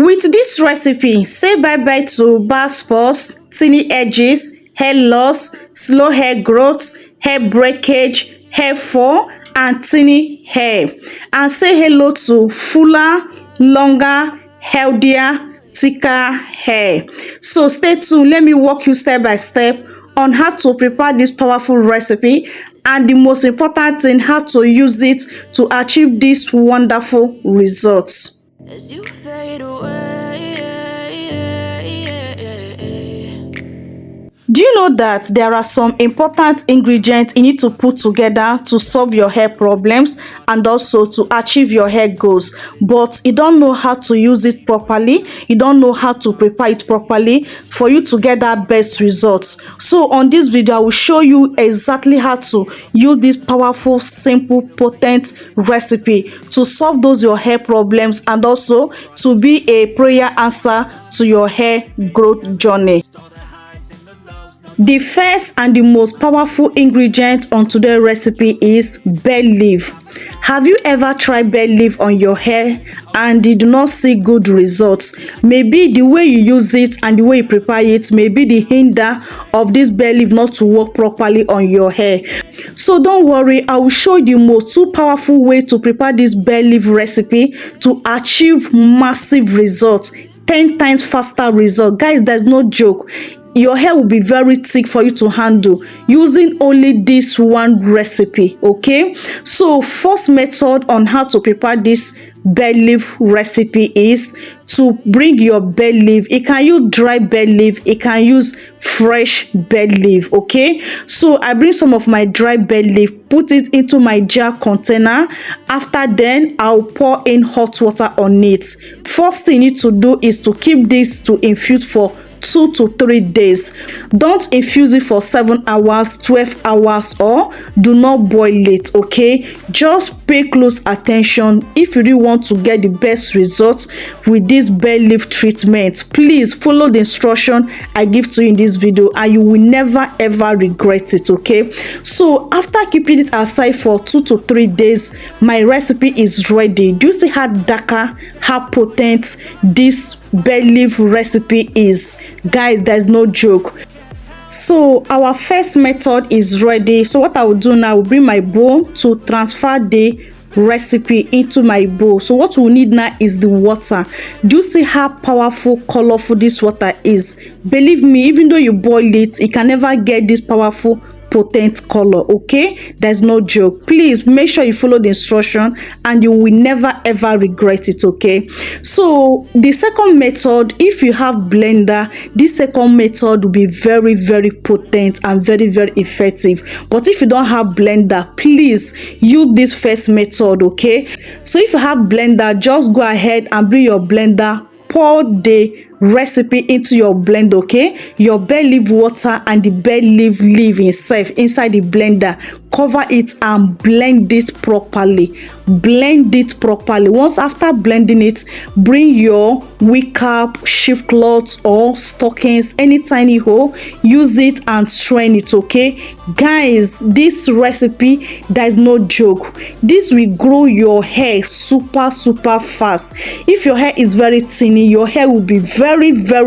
With this recipe, say bye-bye to bald spots, thinny edges, hair loss, slow hair growth, hair breakage, hair fall, and thinny hair. And say hello to fuller, longer, healthier, thicker hair. So stay tuned. Let me walk you step by step on how to prepare this powerful recipe, and the most important thing, how to use it to achieve these wonderful results. As you fade away. Do you know that there are some important ingredients you need to put together to solve your hair problems and also to achieve your hair goals, but you don't know how to use it properly, you don't know how to prepare it properly for you to get that best results? So on this video, I will show you exactly how to use this powerful, simple, potent recipe to solve those your hair problems and also to be a prayer answer to your hair growth journey. The first and the most powerful ingredient on today's recipe is bay leaf. Have you ever tried bay leaf on your hair and you do not see good results? Maybe the way you use it and the way you prepare it may be the hinder of this bay leaf not to work properly on your hair. So don't worry, I will show you the most two powerful way to prepare this bay leaf recipe to achieve massive results, 10 times faster result. Guys, there's no joke. Your hair will be very thick for you to handle using only this one recipe. Okay, so first method on how to prepare this bay leaf recipe is to bring your bay leaf. You can use dry bay leaf, you can use fresh bay leaf. Okay, so I bring some of my dry bay leaf, put it into my jar container. After then, I'll pour in hot water on it. First thing you need to do is to keep this to infuse for 2 to 3 days. Don't infuse it for 7 hours, 12 hours, or do not boil it. Okay, just pay close attention if you really want to get the best results with this bay leaf treatment. Please follow the instruction I give to you in this video and you will never ever regret it. Okay, so after keeping it aside for 2 to 3 days, my recipe is ready. Do you see how darker, how potent this bay leaf recipe is? Guys, there's no joke. So our first method is ready. So what I will do now, I will bring my bowl to transfer the recipe into my bowl. So what we need now is the water. Do you see how powerful, colorful this water is? Believe me, even though you boil it, you can never get this powerful, potent color. Okay, there's no joke. Please make sure you follow the instruction and you will never ever regret it. Okay, so the second method, if you have blender, this second method will be very potent and very effective. But if you don't have blender, please use this first method. Okay, so if you have blender, just go ahead and bring your blender, pour the recipe into your blender. Okay, your bay leaf water and the bay leaf itself inside the blender, cover it and blend this properly. Blend it properly. Once after blending it, bring your wig cap, shift cloth or stockings, any tiny hole, use it and strain it. Okay guys, this recipe, there is no joke. This will grow your hair super fast. If your hair is very thinny, your hair will be very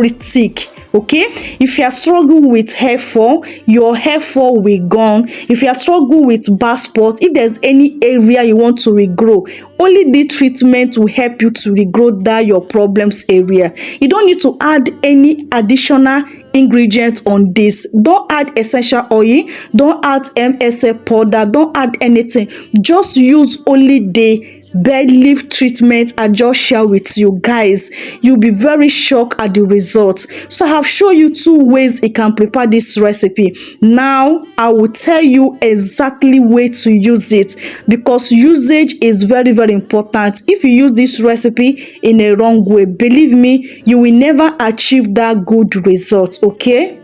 thick. Okay, if you are struggling with hair fall, your hair fall will gone. If you are struggling with bald spot, if there's any area you want to regrow, only the treatment will help you to regrow that your problems area. You don't need to add any additional ingredients on this. Don't add essential oil, don't add MSA powder, don't add anything. Just use only the bay leaf treatment I just share with you. Guys, you'll be very shocked at the results. So I have shown you 2 ways you can prepare this recipe. Now I will tell you exactly where to use it, because usage is very important. If you use this recipe in a wrong way, believe me, you will never achieve that good result. Okay,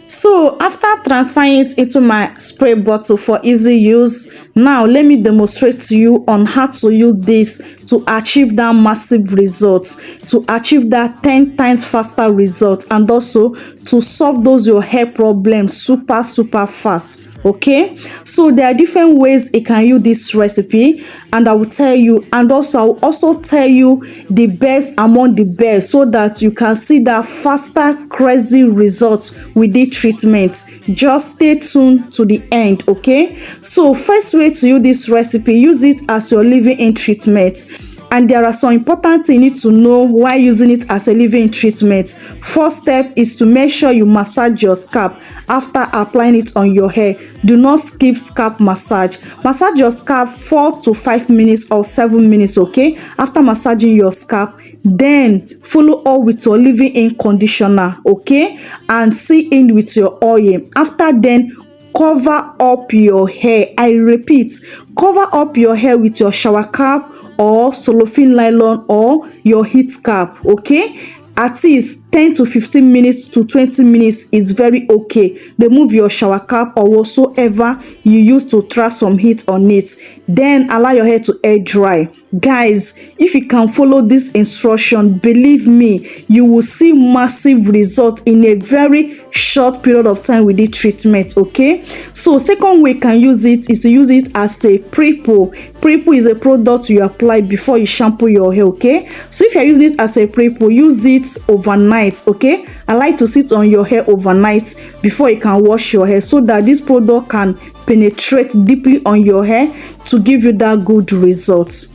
so after transferring it into my spray bottle for easy use, now let me demonstrate to you on how to use this to achieve that massive results, to achieve that 10 times faster results, and also to solve those your hair problems super fast. Okay, so there are different ways you can use this recipe, and I will tell you, and also I will also tell you the best among the best, so that you can see that faster crazy results with the treatment. Just stay tuned to the end. Okay, so first way to use this recipe, use it as your leave-in treatment. And there are some important things you need to know while using it as a leave-in treatment. First step is to make sure you massage your scalp after applying it on your hair. Do not skip scalp massage. Massage your scalp 4 to 5 minutes or 7 minutes, okay? After massaging your scalp, then follow up with your leave-in conditioner, okay? And seal in with your oil. After then, cover up your hair. I repeat, cover up your hair with your shower cap or cellophane nylon or your heat cap, okay? At least 10 to 15 minutes to 20 minutes is very okay. Remove your shower cap or whatsoever you use to trap some heat on it. Then allow your hair to air dry. Guys, if you can follow this instruction, believe me, you will see massive results in a very short period of time with the treatment, okay? So second way you can use it is to use it as a pre-poo. Pre-poo is a product you apply before you shampoo your hair, okay? So if you're using it as a pre-poo, use it overnight, okay? I like to sit on your hair overnight before you can wash your hair, so that this product can penetrate deeply on your hair to give you that good result.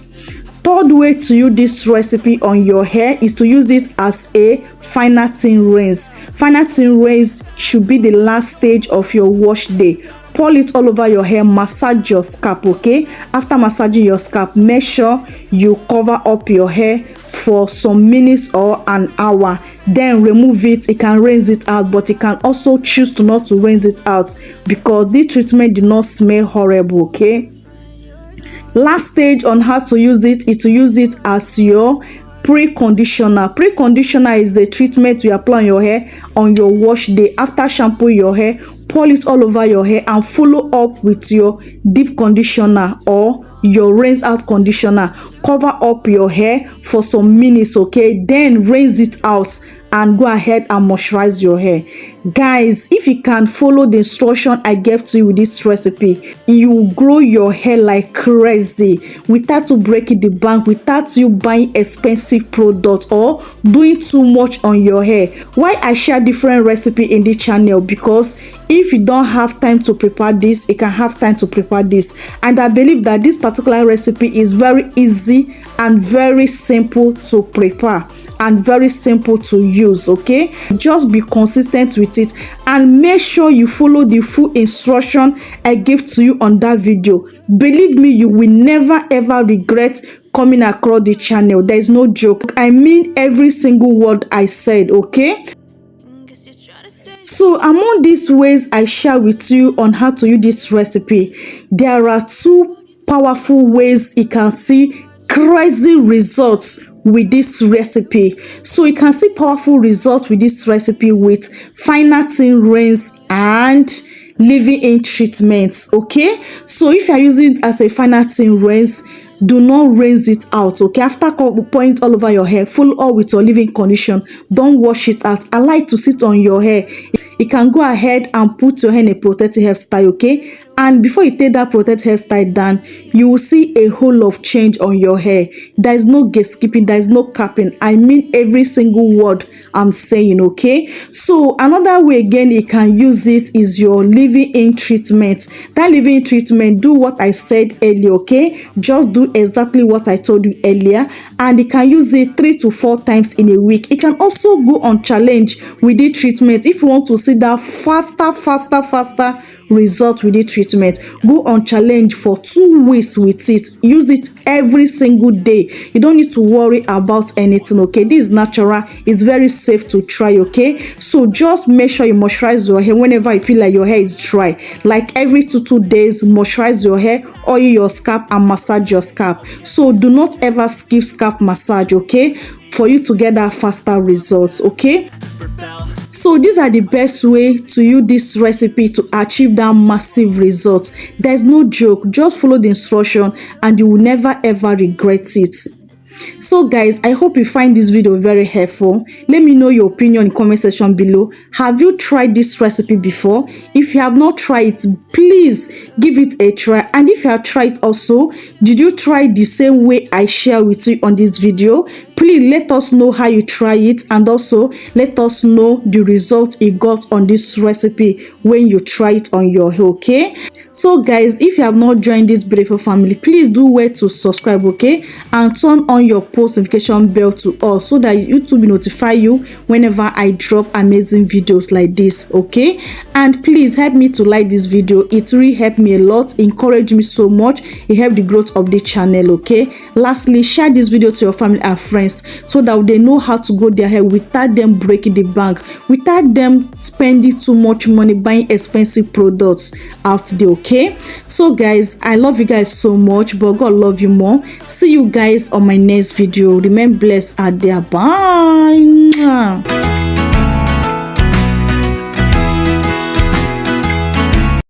Third way to use this recipe on your hair is to use it as a final thin rinse. Final thin rinse should be the last stage of your wash day. Pour it all over your hair, massage your scalp, okay? After massaging your scalp, make sure you cover up your hair for some minutes or an hour. Then remove it. You can rinse it out, but you can also choose to not to rinse it out, because this treatment do not smell horrible, okay? Last stage on how to use it is to use it as your pre-conditioner. Pre-conditioner is a treatment you apply on your hair on your wash day. After shampoo your hair, pour it all over your hair and follow up with your deep conditioner or your rinse out conditioner. Cover up your hair for some minutes, okay? Then rinse it out and go ahead and moisturize your hair. Guys, if you can follow the instruction I gave to you with this recipe, you will grow your hair like crazy without you breaking the bank, without you buying expensive products or doing too much on your hair. Why I share different recipe in this channel? Because if you don't have time to prepare this, you can have time to prepare this. And I believe that this particular recipe is very easy and very simple to prepare and very simple to use, okay? Just be consistent with it and make sure you follow the full instruction I gave to you on that video. Believe me, you will never ever regret coming across the channel. There is no joke. I mean every single word I said, okay? So among these ways I share with you on how to use this recipe, there are two powerful ways you can see crazy results with this recipe. So you can see powerful results with this recipe with final thin rinse and leave-in treatments, okay? So if you are using it as a final thin rinse, do not rinse it out, okay? After pouring it all over your hair, follow up with your leave-in condition. Don't wash it out. I like to sit on your hair. You can go ahead and put your hair in a protective hairstyle, okay? And before you take that protective hairstyle down, you will see a whole lot of change on your hair. There is no gatekeeping, there is no capping. I mean every single word I'm saying, okay? So another way again you can use it is your leave-in treatment. That leave-in treatment, do what I said earlier, okay? Just do exactly what I told you earlier, and you can use it 3 to 4 times in a week. You can also go on challenge with the treatment if you want to see that faster result with the treatment. Go on challenge for 2 weeks with it. Use it every single day. You don't need to worry about anything, okay? This is natural. It's very safe to try, okay? So just make sure you moisturize your hair whenever you feel like your hair is dry. Like every 2 days, moisturize your hair, oil your scalp and massage your scalp. So do not ever skip scalp massage, okay? For you to get that faster results, okay? So these are the best way to use this recipe to achieve that massive result. There's no joke. Just follow the instruction and you will never ever regret it. So guys, I hope you find this video very helpful. Let me know your opinion in the comment section below. Have you tried this recipe before? If you have not tried it, please give it a try. And if you have tried also, did you try the same way I share with you on this video? Please let us know how you try it, and also let us know the result you got on this recipe when you try it on your hair, okay? So guys, if you have not joined this beautiful family, please do wait to subscribe, okay, and turn on your post notification bell to all, so that YouTube will notify you whenever I drop amazing videos like this, okay? And please help me to like this video. It really helped me a lot, encourage me so much. It helped the growth of the channel, okay? Lastly, share this video to your family and friends, so that they know how to grow their hair without them breaking the bank, without them spending too much money buying expensive products out there, okay? So guys, I love you guys so much, but God love you more. See you guys on my next video. Remain blessed out there. Bye.